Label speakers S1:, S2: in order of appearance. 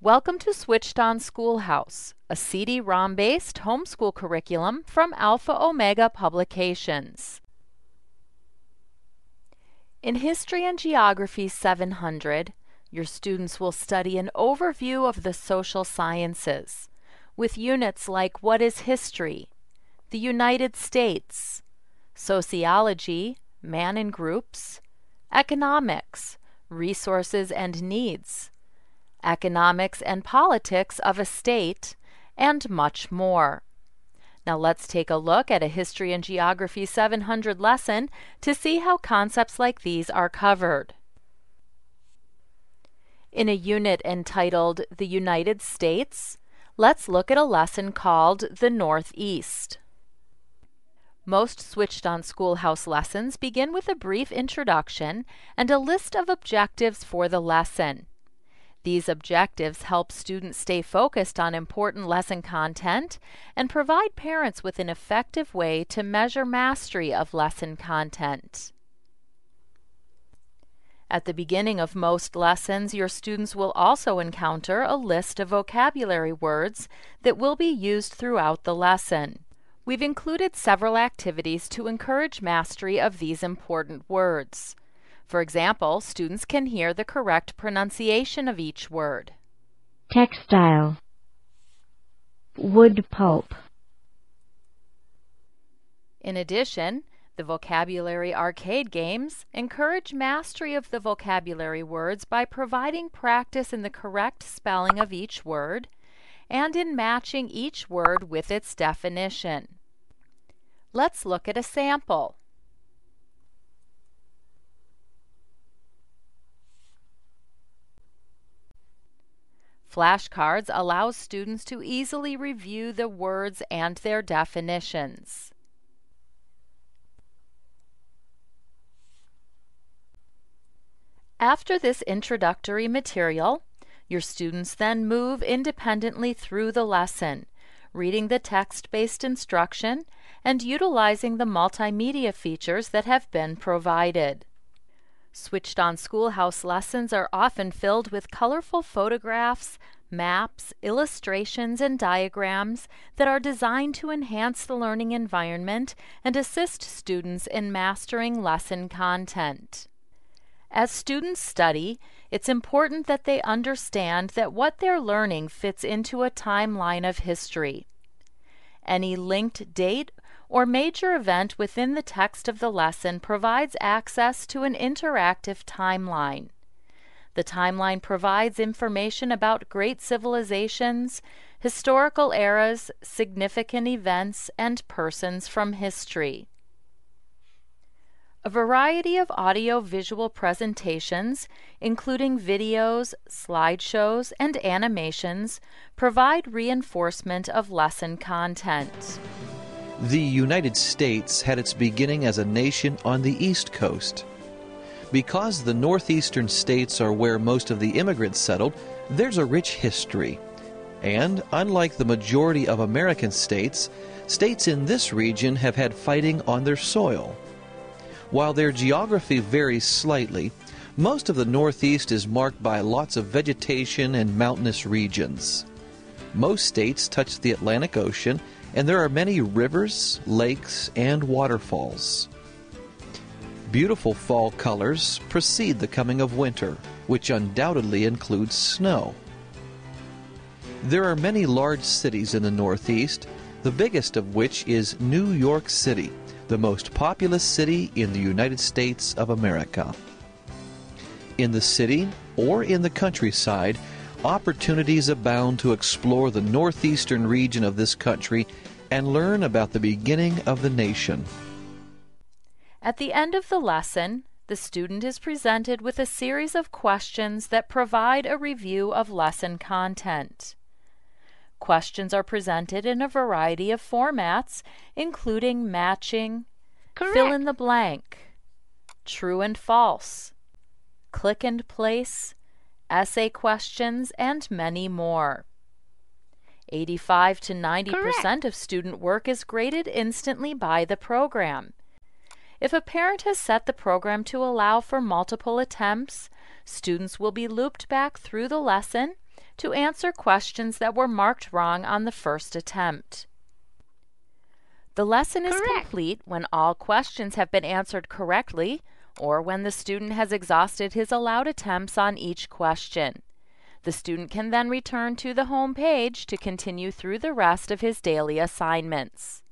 S1: Welcome to Switched On Schoolhouse, a CD-ROM-based homeschool curriculum from Alpha Omega Publications. In History and Geography 700, your students will study an overview of the social sciences, with units like What is History?, The United States, Sociology, Man in Groups, Economics, Resources and Needs, Economics and Politics of a State, and much more. Now let's take a look at a History and Geography 700 lesson to see how concepts like these are covered. In a unit entitled The United States, let's look at a lesson called The Northeast. Most Switched On Schoolhouse lessons begin with a brief introduction and a list of objectives for the lesson. These objectives help students stay focused on important lesson content and provide parents with an effective way to measure mastery of lesson content. At the beginning of most lessons, your students will also encounter a list of vocabulary words that will be used throughout the lesson. We've included several activities to encourage mastery of these important words. For example, students can hear the correct pronunciation of each word.
S2: Textile, wood pulp.
S1: In addition, the vocabulary arcade games encourage mastery of the vocabulary words by providing practice in the correct spelling of each word and in matching each word with its definition. Let's look at a sample. Flashcards allow students to easily review the words and their definitions. After this introductory material, your students then move independently through the lesson, reading the text-based instruction and utilizing the multimedia features that have been provided. Switched On Schoolhouse lessons are often filled with colorful photographs, maps, illustrations, and diagrams that are designed to enhance the learning environment and assist students in mastering lesson content. As students study, it's important that they understand that what they're learning fits into a timeline of history. Any linked date or major event within the text of the lesson provides access to an interactive timeline. The timeline provides information about great civilizations, historical eras, significant events, and persons from history. A variety of audio-visual presentations, including videos, slideshows, and animations, provide reinforcement of lesson content.
S3: The United States had its beginning as a nation on the East Coast. Because the northeastern states are where most of the immigrants settled, there's a rich history. And unlike the majority of American states, states in this region have had fighting on their soil. While their geography varies slightly, most of the Northeast is marked by lots of vegetation and mountainous regions. Most states touch the Atlantic Ocean, and there are many rivers, lakes, and waterfalls. Beautiful fall colors precede the coming of winter, which undoubtedly includes snow. There are many large cities in the Northeast, the biggest of which is New York City, the most populous city in the United States of America. In the city or in the countryside, opportunities abound to explore the northeastern region of this country and learn about the beginning of the nation.
S1: At the end of the lesson, the student is presented with a series of questions that provide a review of lesson content. Questions are presented in a variety of formats, including matching, fill in the blank, true and false, click and place, essay questions, and many more. 85 to 90% of student work is graded instantly by the program. If a parent has set the program to allow for multiple attempts, students will be looped back through the lesson to answer questions that were marked wrong on the first attempt. The lesson is complete when all questions have been answered correctly or when the student has exhausted his allowed attempts on each question. The student can then return to the home page to continue through the rest of his daily assignments.